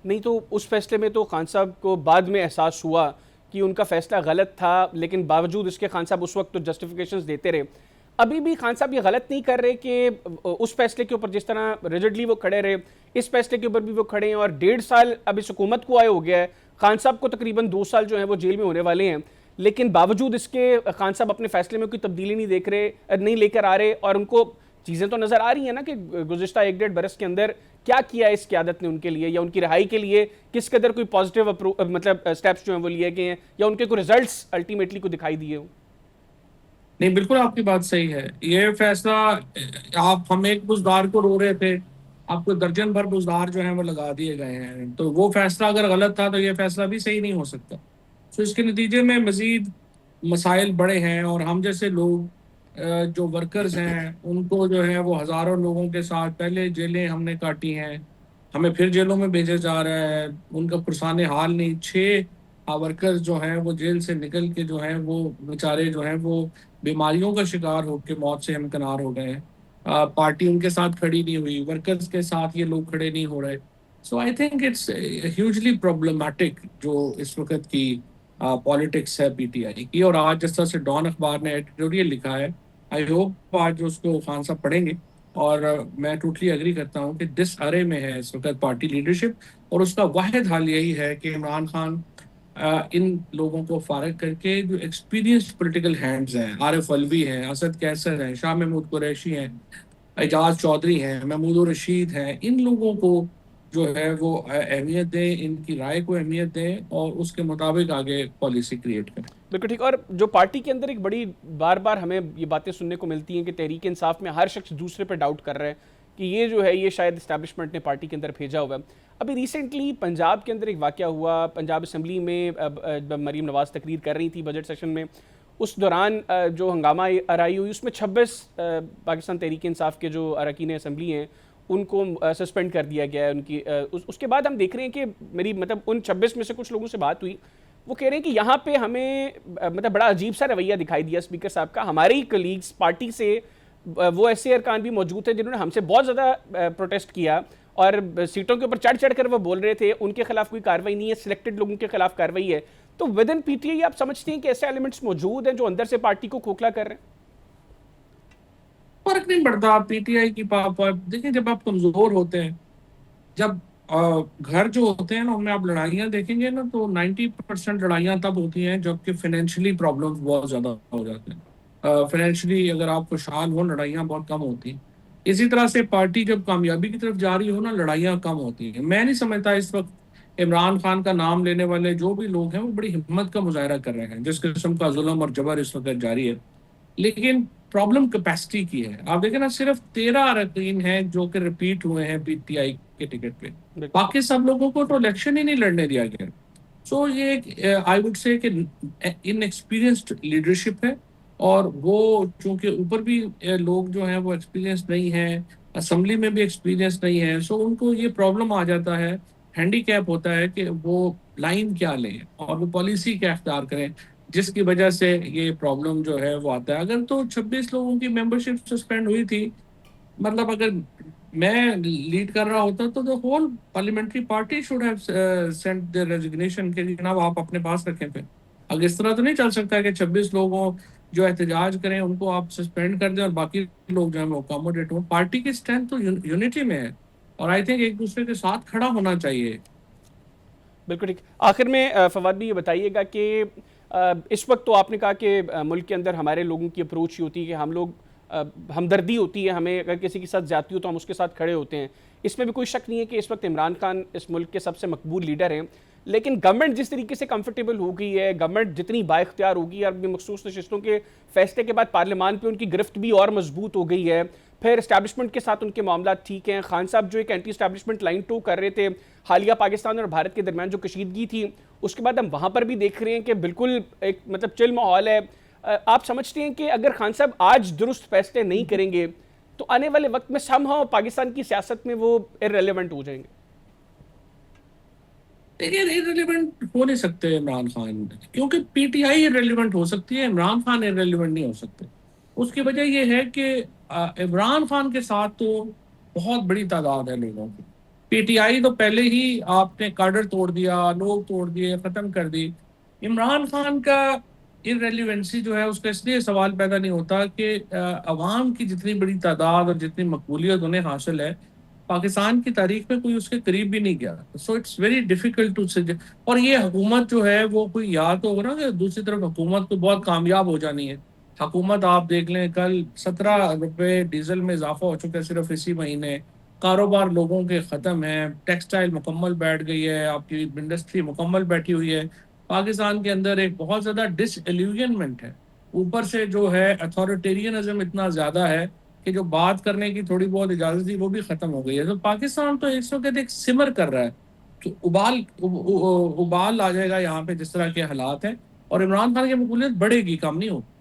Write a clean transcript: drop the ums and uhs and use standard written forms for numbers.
नहीं तो उस फैसले में तो खान साहब को बाद में एहसास हुआ कि उनका फैसला गलत था, लेकिन बावजूद इसके खान साहब उस वक्त तो जस्टिफिकेशंस देते रहे। अभी भी खान साहब ये गलत नहीं कर रहे कि उस फैसले के ऊपर जिस तरह रिजिडली वो खड़े रहे, इस फैसले के ऊपर भी वो खड़े हैं, और 1.5 साल अभी हुकूमत को आए हो गया है। खान साहब को तकरीबन 2 साल जो है वो जेल में होने वाले हैं, लेकिन बावजूद इसके खान साहब अपने फैसले में कोई तब्दीली नहीं देख रहे, नहीं लेकर आ रहे। और उनको चीज़ें तो नज़र आ रही हैं ना कि गुज़िश्ता 1-1.5 बरस के अंदर क्या किया इस क़यादत ने उनके लिए, या उनकी रिहाई के लिए किस कदर कोई पॉजिटिव मतलब स्टेप्स जो हैं वो लिए गए हैं, या उनके कोई रिजल्ट्स अल्टीमेटली को दिखाई दिए हों। नहीं, बिल्कुल आपकी बात सही है। ये फैसला, आप हम एक बुजदार को रो रहे थे, आपको दर्जन भर बुजदार जो हैं वो लगा दिए गए हैं। तो वो फैसला अगर गलत था तो ये फैसला भी सही नहीं हो सकता। तो इसके नतीजे में मजीद मसाइल बड़े हैं, और हम जैसे लोग जो वर्कर्स हैं उनको जो है वो हज़ारों लोगों के साथ पहले जेलें हमने काटी हैं, हमें फिर जेलों में भेजा जा रहा है। उनका पुरसाने हाल नहीं, 6 वर्कर्स जो हैं वो जेल से निकल के जो हैं वो बेचारे जो हैं वो बीमारियों का शिकार होकर मौत से हमकिनार हो गए हैं। पार्टी उनके साथ खड़ी नहीं हुई, वर्कर्स के साथ ये लोग खड़े नहीं हो रहे। So I think it's hugely problematic जो इस वक्त की पॉलिटिक्स है पीटीआई की। और आज जिस तरह से डॉन अखबार ने एडिटोरियल लिखा है, आई होप आज उसको खान साहब पढ़ेंगे। और मैं टोटली एग्री करता हूँ कि डिस अरे में है इस वक्त पार्टी लीडरशिप, और उसका वाहिद हाल यही है कि इमरान खान इन लोगों को फारग करके जो एक्सपीरियंस्ड पॉलिटिकल हैंड्स हैं, आरिफ अलवी हैं, असद कैसर हैं, शाह महमूद कुरैशी हैं, एजाज चौधरी हैं, महमूद रशीद हैं, इन लोगों को जो है वो अहमियत दें, इनकी राय को अहमियत दें और उसके मुताबिक आगे पॉलिसी क्रिएट करें। बिल्कुल ठीक। और जो पार्टी के अंदर एक बड़ी बार बार हमें ये बातें सुनने को मिलती हैं कि तहरीक इंसाफ में हर शख्स दूसरे पर डाउट कर रहा है कि ये जो है ये शायद इस्टेब्लिशमेंट ने पार्टी के अंदर भेजा हुआ है। अभी रिसेंटली पंजाब के अंदर एक वाक़या हुआ, पंजाब असम्बली में मरीम नवाज़ तकरीर कर रही थी बजट सेशन में। उस दौरान जो हंगामा आराई हुई उसमें 26 पाकिस्तान तहरीक इंसाफ के जो अरकान असम्बली हैं उनको सस्पेंड कर दिया गया है। उसके बाद हम देख रहे हैं कि मेरी मतलब उन 26 में से कुछ लोगों से बात हुई, वो कह रहे हैं कि यहाँ पे हमें मतलब बड़ा अजीब सा रवैया दिखाई दिया स्पीकर साहब का। हमारे ही कलीग्स पार्टी से वो ऐसे अरकान भी मौजूद थे जिन्होंने हमसे बहुत ज़्यादा प्रोटेस्ट किया, और सीटों के ऊपर चढ़ चढ़ कर वो बोल रहे थे उनके खिलाफ कोई कार्रवाई नहीं है, सिलेक्टेड लोगों के खिलाफ कार्रवाई है। तो विद इन पीटीआई आप समझते हैं कि ऐसे एलिमेंट्स मौजूद हैं जो अंदर से पार्टी को खोखला कर रहे हैं? फर्क नहीं पड़ता पीटीआई की देखिए, जब आप कमजोर होते हैं, जब घर जो होते हैं ना उनमें आप लड़ाइयाँ देखेंगे ना, तो 90% लड़ाइयाँ तब होती हैं जबकि फाइनेंशियली प्रॉब्लम्स बहुत ज्यादा हो जाते हैं। फाइनेंशियली अगर आप खुशहाल हो, लड़ाइयाँ बहुत कम होती हैं। इसी तरह से पार्टी जब कामयाबी की तरफ जा रही हो ना, लड़ाइयाँ कम होती हैं। मैं नहीं समझता इस वक्त इमरान खान का नाम लेने वाले जो भी लोग हैं वो बड़ी हिम्मत का मुजाहरा कर रहे हैं, जिस किस्म का जुल्म और जबर इस वक्त जारी है। लेकिन प्रॉब्लम कैपेसिटी की है। आप देखें ना, सिर्फ 13 अरकान हैं जो कि रिपीट हुए हैं पीटीआई के टिकट पे, बिल्कुल। बाकी सब लोगों को तो इलेक्शन ही नहीं लड़ने दिया गया। सो ये एक आई वुड से कि इनएक्सपीरियंस्ड लीडरशिप है। और वो चूंकि ऊपर भी लोग जो हैं वो एक्सपीरियंस नहीं है, असेंबली में भी एक्सपीरियंस नहीं है, सो उनको ये प्रॉब्लम आ जाता है, हैंडीकैप होता है कि वो लाइन क्या लें और वो पॉलिसी क्या अख्तियार करें, जिसकी वजह से ये प्रॉब्लम जो है वो आता है। अगर तो 26 लोगों की मेंबरशिप सस्पेंड हुई थी, मतलब अगर मैं लीड कर रहा होता तो the whole parliamentary party should have sent their resignation के जनाब आप अपने पास रखें। फिर अगर इस तरह तो नहीं चल सकता कि 26 लोगों जो एहतजाज करें उनको आप सस्पेंड कर दें और बाकी लोग जो है वो अकोमोडेट हो। पार्टी की स्ट्रेंथ तो यूनिटी में है, और आई थिंक एक दूसरे के साथ खड़ा होना चाहिए। बिल्कुल ठीक। आखिर में फवाद भी ये बताइएगा कि इस वक्त तो आपने कहा कि मुल्क के अंदर हमारे लोगों की अप्रोच ये होती है कि हम लोग हमदर्दी होती है हमें, अगर किसी के साथ जाती हो तो हम उसके साथ खड़े होते हैं। इसमें भी कोई शक नहीं है कि इस वक्त इमरान खान इस मुल्क के सबसे मकबूल लीडर हैं, लेकिन गवर्नमेंट जिस तरीके से कंफर्टेबल हो गई है, गवर्नमेंट जितनी बाइख्तियार होगी, और मखसूस नशिस्तों के फैसले के बाद पार्लियामान पे उनकी गिरफ्त भी और मजबूत हो गई है। फिर इस्टेब्लिशमेंट के साथ उनके मामला ठीक हैं। खान साहब जो एक एंटी इस्टेब्लिशमेंट लाइन टू कर रहे थे, हालिया पाकिस्तान और भारत के दरमियान जो कशीदगी थी, उसके बाद हम वहाँ पर भी देख रहे हैं कि बिल्कुल एक मतलब चिल माहौल है। आप समझते हैं कि अगर खान साहब आज दुरुस्त फैसले नहीं करेंगे तो आने वाले वक्त में समहाउ पाकिस्तान की सियासत में वो इररेलेवेंट हो जाएंगे? देखिए, इररिलेवेंट हो नहीं सकते इमरान खान, क्योंकि पीटीआई इररिलेवेंट हो सकती है, इमरान खान इररिलेवेंट नहीं हो सकते। उसकी वजह यह है कि इमरान खान के साथ तो बहुत बड़ी तादाद है लोगों की, पीटीआई तो पहले ही आपने काडर तोड़ दिया, लोग तोड़ दिए, खत्म कर दी। इमरान खान का इररेलेवेंसी जो है उसका इसलिए सवाल पैदा नहीं होता कि अवाम की जितनी बड़ी तादाद और जितनी मकबूलियत उन्हें हासिल है, पाकिस्तान की तारीख में कोई उसके करीब भी नहीं गया। So it's very difficult to. और ये हुकूमत जो है वो कोई याद तो होगा ना कि दूसरी तरफ हुकूमत तो बहुत कामयाब हो जानी है। हुकूमत आप देख लें, कल 17 रुपए डीजल में इजाफा हो चुका है सिर्फ इसी महीने। कारोबार लोगों के ख़त्म हैं, टेक्सटाइल मुकम्मल बैठ गई है, आपकी इंडस्ट्री मुकम्मल बैठी हुई है। पाकिस्तान के अंदर एक बहुत ज़्यादा डिसइल्यूजनमेंट है। ऊपर से जो है अथॉरिटेरियनिज्म इतना ज़्यादा है कि जो बात करने की थोड़ी बहुत इजाज़त थी वो भी ख़त्म हो गई है। तो पाकिस्तान तो इस वक्त एक सिमर कर रहा है, तो उबाल आ जाएगा यहाँ पे जिस तरह के हालात हैं, और इमरान खान की मकबूलियत बढ़ेगी, कम नहीं होगी।